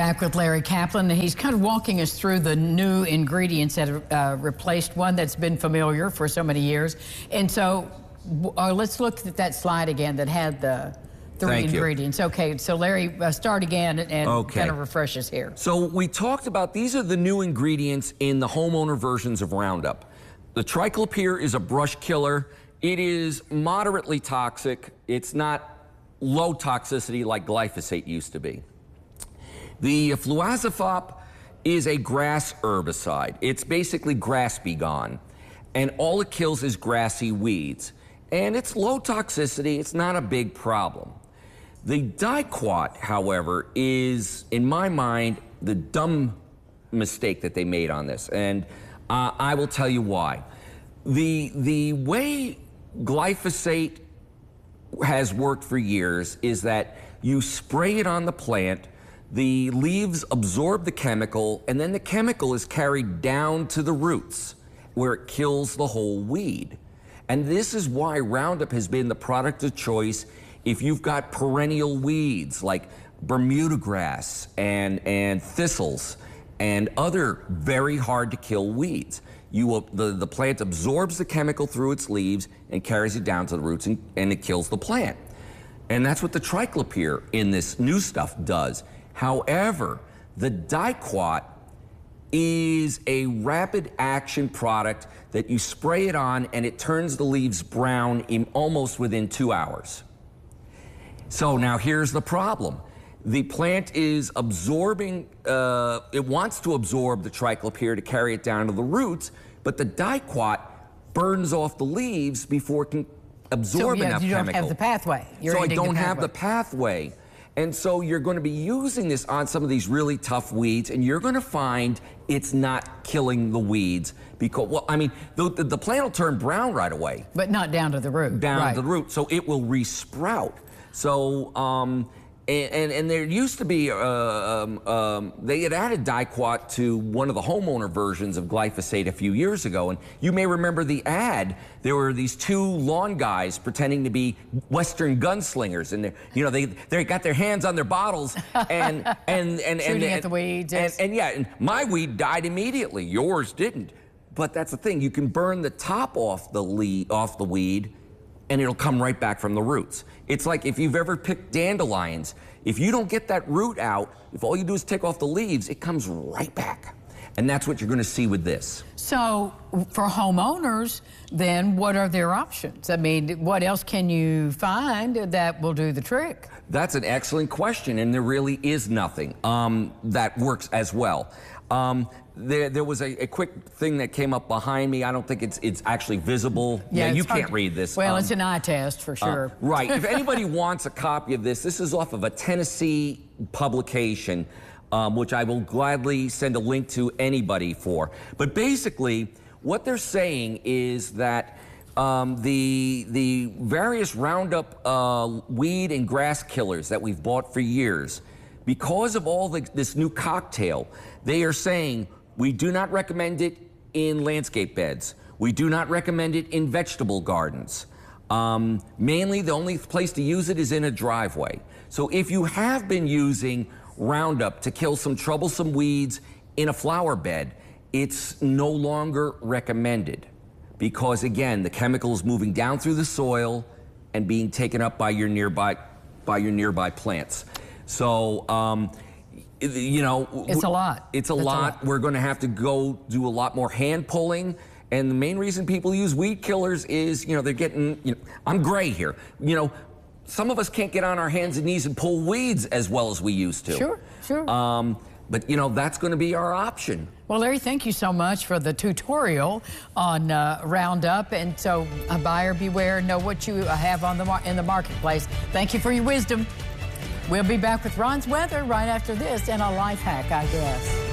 Back with Larry Caplan. He's kind of walking us through the new ingredients that have replaced one that's been familiar for so many years. And so let's look at that slide again that had the three ingredients. Okay, so Larry, start again and kind of refresh us here. So we talked about these are the new ingredients in the homeowner versions of Roundup. The triclopyr is a brush killer. It is moderately toxic. It's not low toxicity like glyphosate used to be. The fluazafop is a grass herbicide. It's basically grass be gone. And all it kills is grassy weeds. And it's low toxicity. It's not a big problem. The diquat, however, is, in my mind, the dumb mistake that they made on this. And I will tell you why. The way glyphosate has worked for years is that you spray it on the plant, the leaves absorb the chemical, and then the chemical is carried down to the roots where it kills the whole weed. And this is why Roundup has been the product of choice if you've got perennial weeds like Bermuda grass and thistles and other very hard to kill weeds. The plant absorbs the chemical through its leaves and carries it down to the roots and it kills the plant. And that's what the triclopyr in this new stuff does. However, the diquat is a rapid action product that you spray it on and it turns the leaves brown in almost within 2 hours. So now here's the problem. The plant is absorbing, it wants to absorb the triclopyr to carry it down to the roots, but the diquat burns off the leaves before it can absorb enough chemical. You don't have the pathway. So I don't have the pathway. And so you're going to be using this on some of these really tough weeds, and you're going to find it's not killing the weeds because, well, I mean, the plant will turn brown right away. But not down to the root. Down to the root, so it will resprout. So, and there used to be, they had added diquat to one of the homeowner versions of glyphosate a few years ago, and you may remember the ad. There were these two lawn guys pretending to be Western gunslingers, and they got their hands on their bottles and shooting at the weeds. And my weed died immediately. Yours didn't. But that's the thing. You can burn the top off the weed, and it'll come right back from the roots. It's like if you've ever picked dandelions, if you don't get that root out, if all you do is take off the leaves, it comes right back. And that's what you're going to see with this. So for homeowners, then what are their options? I mean, what else can you find that will do the trick? That's an excellent question, and there really is nothing that works as well. There was a quick thing that came up behind me. I don't think it's actually visible. Yeah, you can't read this. Well, it's an eye test for sure. Right. If anybody wants a copy of this is off of a Tennessee publication, which I will gladly send a link to anybody for. But basically, what they're saying is that the various Roundup weed and grass killers that we've bought for years, because of all this new cocktail, they are saying we do not recommend it in landscape beds. We do not recommend it in vegetable gardens. Mainly, the only place to use it is in a driveway. So if you have been using Roundup to kill some troublesome weeds in a flower bed, it's no longer recommended because, again, the chemical is moving down through the soil and being taken up by your nearby plants. So, it's a lot. It's a lot. We're going to have to go do a lot more hand pulling. And the main reason people use weed killers is, they're getting, I'm gray here. Some of us can't get on our hands and knees and pull weeds as well as we used to. Sure. But, that's going to be our option. Well, Larry, thank you so much for the tutorial on Roundup. And so, buyer beware, know what you have in the marketplace. Thank you for your wisdom. We'll be back with Ron's weather right after this and a life hack, I guess.